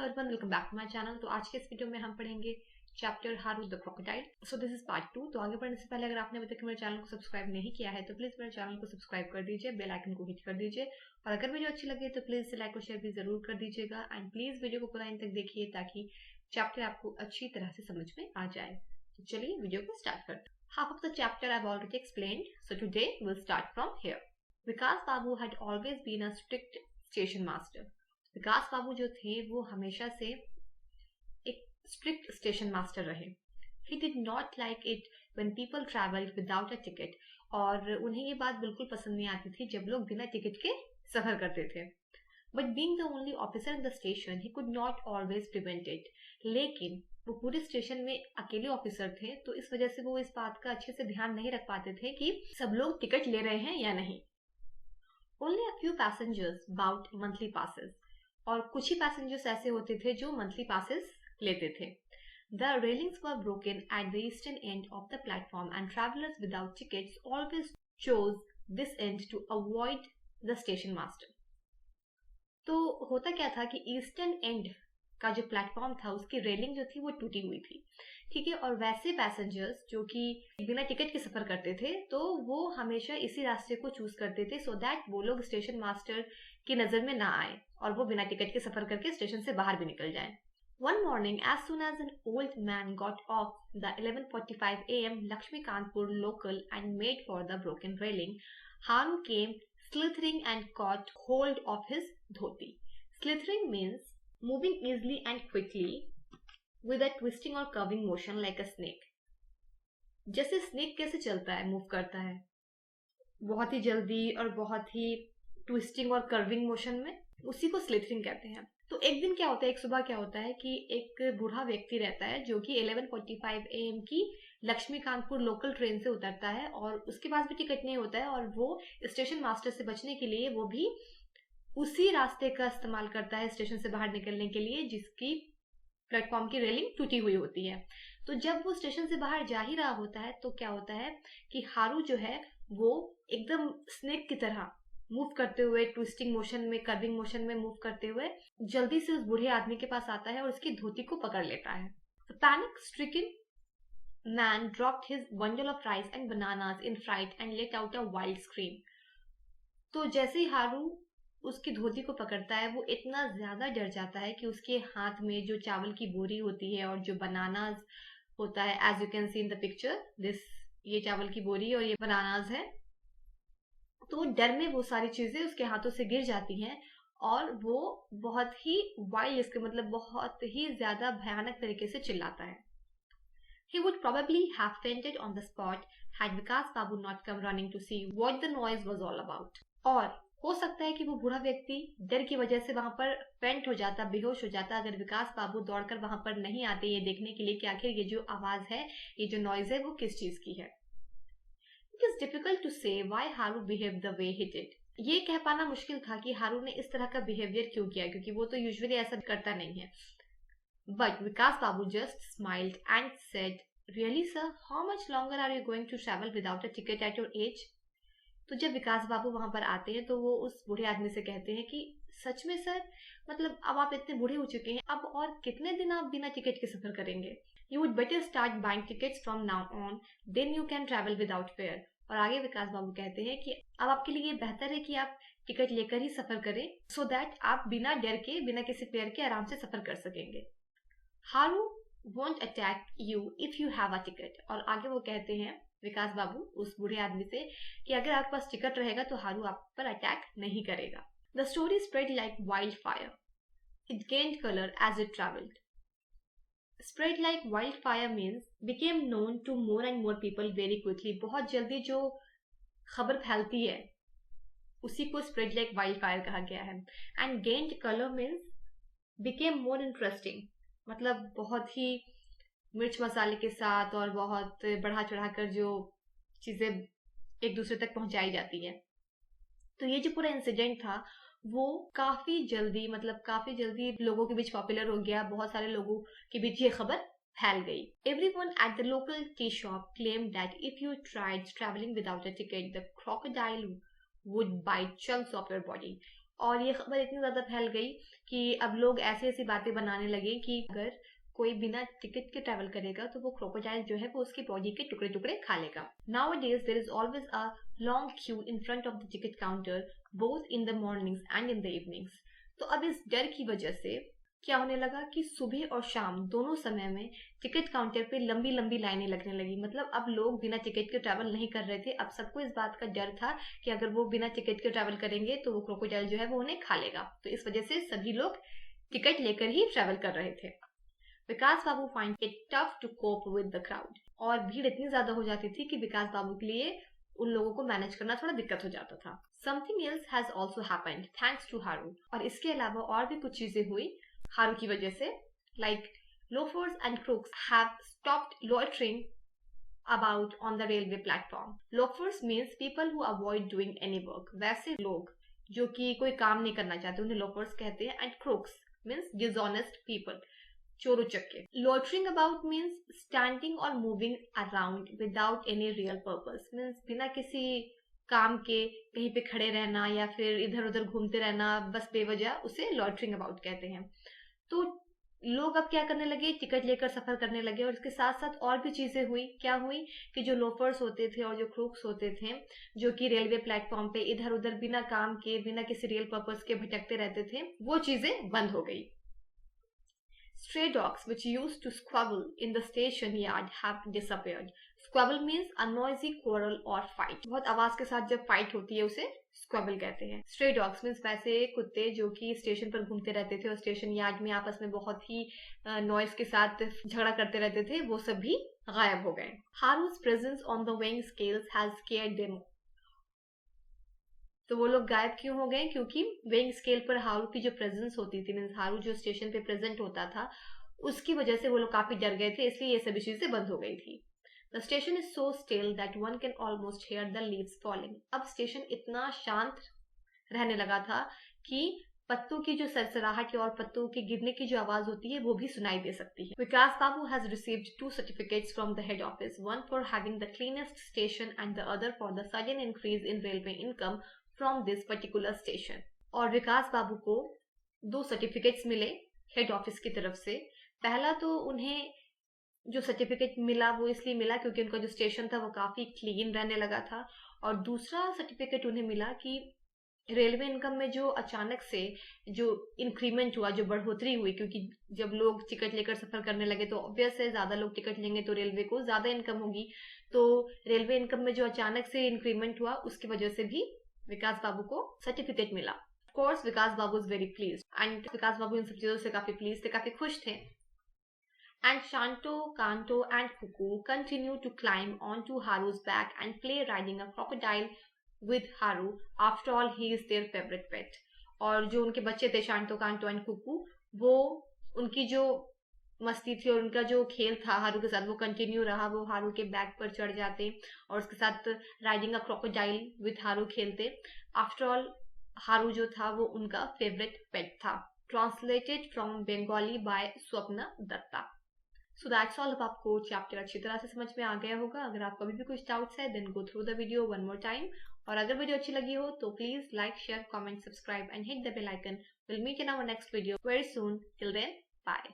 Hello everyone, welcome back to my channel. तो आज के इस वीडियो में हम पढ़ेंगे चैप्टर हारू the crocodile. So this is part 2। तो आगे बढ़ने से पहले अगर आपने अभी तक मेरे चैनल को सब्सक्राइब नहीं किया है तो प्लीज मेरे चैनल को सब्सक्राइब कर दीजिए, बेल आइकन को हिट कर दीजिए और अगर वीडियो अच्छी लगे तो प्लीज लाइक और शेयर भी जरूर कर दीजिएगा एंड प्लीज वीडियो को पूरा एंड तक देखिए ताकि चैप्टर आपको अच्छी तरह से समझ में आ जाए। तो चलिए वीडियो को स्टार्ट करते हैं। Half of the chapter I have already explained, so today will start from here. Vikas Babu had always been a strict station master. Vikas Babu जो थे वो हमेशा से एक स्ट्रिक्ट स्टेशन मास्टर रहे। He did not like it when people traveled without a ticket, और उन्हें ये बात बिल्कुल पसंद नहीं आती थी जब लोग बिना टिकट के सफर करते थे। But being the only officer in the station, he could not always prevent it. लेकिन वो पूरे स्टेशन में अकेले ऑफिसर थे तो इस वजह से वो इस बात का अच्छे से ध्यान नहीं रख पाते थे कि सब लोग टिकट ले रहे हैं या नहीं। Only a few passengers bought monthly passes, और कुछ ही पैसेंजर्स ऐसे होते थे जो मंथली पासेस लेते थे। The railings were broken at the eastern end of the platform and travelers without tickets always chose this end to avoid the station master. तो होता क्या था कि ईस्टर्न एंड का जो प्लेटफॉर्म था उसकी रेलिंग जो थी वो टूटी हुई थी, ठीक है। और वैसे पैसेंजर्स जो कि बिना टिकट के सफर करते थे तो वो हमेशा इसी रास्ते को चूज करते थे सो दैट वो लोग स्टेशन मास्टर की नजर में ना आए और वो बिना टिकट के सफर करके स्टेशन से बाहर भी निकल जाएं। One morning, as soon as an old man got off the 11:45 a.m. Lakshmikanpur local and made for the broken railing, Haru came slithering and caught hold of his dhoti. Slithering means moving easily and quickly with a twisting or curving motion like a snake. जैसे snake कैसे चलता है, move करता है बहुत ही जल्दी और बहुत ही ट्विस्टिंग और कर्विंग मोशन में, उसी को स्लिथरिंग कहते हैं। तो एक दिन क्या होता है, एक सुबह क्या होता है कि एक बूढ़ा व्यक्ति रहता है जो कि 11:45 AM की लक्ष्मीकांतपुर लोकल ट्रेन से उतरता है और उसके पास भी टिकट नहीं होता है और वो स्टेशन मास्टर से बचने के लिए वो भी उसी रास्ते का इस्तेमाल करता है स्टेशन से बाहर निकलने के लिए जिसकी प्लेटफॉर्म की रेलिंग टूटी हुई होती है। तो जब वो स्टेशन से बाहर जा ही रहा होता है तो क्या होता है कि हारू जो है वो एकदम स्नेक की तरह मूव करते हुए, ट्विस्टिंग मोशन में, कर्विंग मोशन में मूव करते हुए जल्दी से उस बूढ़े आदमी के पास आता है और उसकी धोती को पकड़ लेता है। The panic stricken man dropped his bundle of rice and bananas in fright and let out a wild scream. तो जैसे ही हारू उसकी धोती को पकड़ता है वो इतना ज्यादा डर जाता है कि उसके हाथ में जो चावल की बोरी होती है और जो बनानास होता है, as you can see in the picture this, ये चावल की बोरी और ये बनानास है, तो डर में वो सारी चीजें उसके हाथों से गिर जाती हैं और वो बहुत ही वाइल्ड, इसके मतलब बहुत ही ज्यादा भयानक तरीके से चिल्लाता है। He would probably have fainted on the spot had Vikas Babu not come running to see what the noise was all about. और हो सकता है कि वो बूढ़ा व्यक्ति डर की वजह से वहां पर फेंट हो जाता, बेहोश हो जाता अगर विकास बाबू दौड़कर वहां पर नहीं आते ये देखने के लिए कि आखिर ये जो आवाज है, ये जो नॉइज है वो किस चीज की है। It is difficult to say why Haru behaved the way he did. ये कह पाना मुश्किल था कि हारू ने इस तरह का बिहेवियर क्यों किया क्योंकि वो तो यूजुअली ऐसा करता नहीं है। But Vikas Babu just smiled and said, "Really sir, how much longer are you going to travel without a ticket at your age?" तो जब विकास बाबू वहां पर आते हैं तो वो उस बूढ़े आदमी से कहते हैं कि सच में सर, मतलब अब आप इतने बूढ़े हो चुके हैं, अब और कितने दिन आप बिना टिकट के सफर करेंगे? You would better start buying tickets from now on, then you can travel without fear. और आगे विकास बाबू कहते हैं कि अब आपके लिए ये बेहतर है कि आप टिकट लेकर ही सफर करें सो दैट आप बिना डर के, बिना किसी फेयर के आराम से सफर कर सकेंगे। हारू won't attack you if you have a ticket. और आगे वो कहते हैं विकास बाबू उस बूढ़े आदमी से कि अगर आपके पास टिकट रहेगा तो हारू आप पर अटैक नहीं करेगा। The story spread like wildfire. It gained color as it traveled. Spread like wildfire means became known to more and more people very quickly. बहुत जल्दी जो खबर फैलती है उसी को spread like wildfire कहा गया है। And gained color means became more interesting. मतलब बहुत ही मिर्च मसाले के साथ और बहुत बढ़ा चढ़ाकर जो चीजें एक दूसरे तक पहुंचाई जाती है। तो ये जो पूरा इंसिडेंट था वो काफी जल्दी लोगों के बीच पॉपुलर हो गया, बहुत सारे लोगों के बीच ये खबर फैल गई। Everyone at the local tea shop claimed that if you tried traveling without a ticket, the crocodile would bite chunks of your body. और ये खबर इतनी ज्यादा फैल गई कि अब लोग ऐसी ऐसी बातें बनाने लगे कि अगर कोई बिना टिकट के ट्रैवल करेगा तो वो क्रोकोडाइल जो है वो उसकी बॉडी के टुकड़े टुकड़े खा लेगा. Nowadays there is always a long queue in front of the ticket counter both in the mornings and in the evenings. तो अब इस डर की वजह से क्या होने लगा कि सुबह और शाम दोनों समय में टिकट काउंटर पे लंबी लंबी लाइनें लगने लगी. मतलब अब लोग बिना टिकट के ट्रैवल नहीं कर रहे थे. अब सबको इस बात का डर था कि अगर वो बिना टिकट के ट्रैवल करेंगे तो वो क्रोकोडाइल जो है वो उन्हें खा लेगा. तो इस वजह से सभी लोग टिकट लेकर ही ट्रैवल कर रहे थे. Vikas Babu find it tough to cope with the crowd. और भीड़ इतनी ज्यादा हो जाती थी कि विकास बाबू के लिए उन लोगों को मैनेज करना थोड़ा दिक्कत हो जाता था. Something else has also happened thanks to Haru. और इसके अलावा और भी कुछ चीजें हुई हारू की वजह से. Like loafers and crooks have stopped loitering about on the railway platform. Loafers means people who avoid doing any work. वैसे लोग जो कि कोई काम नहीं करना चाहते उन्हें लोफर्स कहते हैं. And crooks means dishonest people, चोर उचक्के. Loitering about means standing or moving around without any real purpose. means बिना किसी काम के कहीं पे खड़े रहना या फिर इधर उधर घूमते रहना बस बेवजह, उसे loitering about कहते हैं. तो लोग अब क्या करने लगे, टिकट लेकर सफर करने लगे. और इसके साथ साथ और भी चीजें हुई. क्या हुई कि जो लोफर्स होते थे और जो क्रूक्स होते थे जो कि रेलवे प्लेटफॉर्म पे इधर उधर बिना काम के बिना किसी रियल पर्पस के भटकते रहते थे, वो चीजें बंद हो गई. Stray dogs which used to squabble in the station yard have disappeared. Squabble means a noisy quarrel or fight. बहुत आवाज के साथ जब फाइट होती है उसे स्क्वेबल कहते हैं. स्ट्रे डॉग्स मीन्स वैसे कुत्ते जो कि स्टेशन पर घूमते रहते थे और स्टेशन यार्ड में आपस में बहुत ही नॉइस के साथ झगड़ा करते रहते थे, वो सब भी गायब हो गए. हारू's presence on the weighing scales has scared them. तो वो लोग गायब क्यों हो गए? क्योंकि वेइंग स्केल पर हारू की जो प्रेजेंस होती थी, मीन्स हारू जो स्टेशन पे प्रेजेंट होता था, उसकी वजह से वो लोग काफी डर गए थे, इसलिए ये सभी चीजें बंद हो गई थी. The station is so still that one can almost here the leaves falling. अब स्टेशन इतना शांत रहने लगा था कि पत्तों की जो सरसराहट और पत्तों के गिरने की जो आवाज होती है वो भी सुनाई दे सकती है. Vikas Babu has received 2 certificates from the head office, one for having the cleanest station and the other for the sudden increase in railway income from this particular station. और विकास बाबू को 2 सर्टिफिकेट्स मिले हेड ऑफिस की तरफ से. पहला तो उन्हें जो सर्टिफिकेट मिला वो इसलिए मिला क्योंकि उनका जो स्टेशन था वो काफी क्लीन रहने लगा था. और दूसरा सर्टिफिकेट उन्हें मिला कि रेलवे इनकम में जो अचानक से जो इंक्रीमेंट हुआ, जो बढ़ोतरी हुई, क्योंकि जब लोग टिकट लेकर सफर करने लगे तो ऑब्वियस है ज्यादा लोग टिकट लेंगे तो रेलवे को ज्यादा इनकम होगी. तो रेलवे इनकम में जो अचानक से इंक्रीमेंट हुआ उसकी वजह से भी विकास बाबू को सर्टिफिकेट मिला. Of course Vikas Babu is very pleased and Vikas Babu इन सब चीजों से काफी प्लीज थे, काफी खुश थे. And Shanto, Kanto and Kuku continue to climb on to Haru's back and play riding a crocodile with Haru. After all he is their favourite pet. और जो उनके बच्चे थे शांतो, कांतो एंड कुकू, वो उनकी जो मस्ती थी और उनका जो खेल था हारू के साथ वो कंटिन्यू रहा. वो हारू के बैक पर चढ़ जाते और उसके साथ राइडिंग अ क्रोकोडाइल विद हारू खेलते. आफ्टर ऑल हारू जो था वो उनका फेवरेट पेट था. Translated from Bengali by Swapna Datta. So that's all. अब आपको चैप्टर अच्छी तरह से समझ में आ गया होगा. अगर आपको अभी भी कुछ डाउट्स है then go through the video one more time. और अगर वीडियो अच्छी लगी हो तो please like, share, comment, subscribe and hit the bell icon. Will meet in our next video very soon. Till then, bye.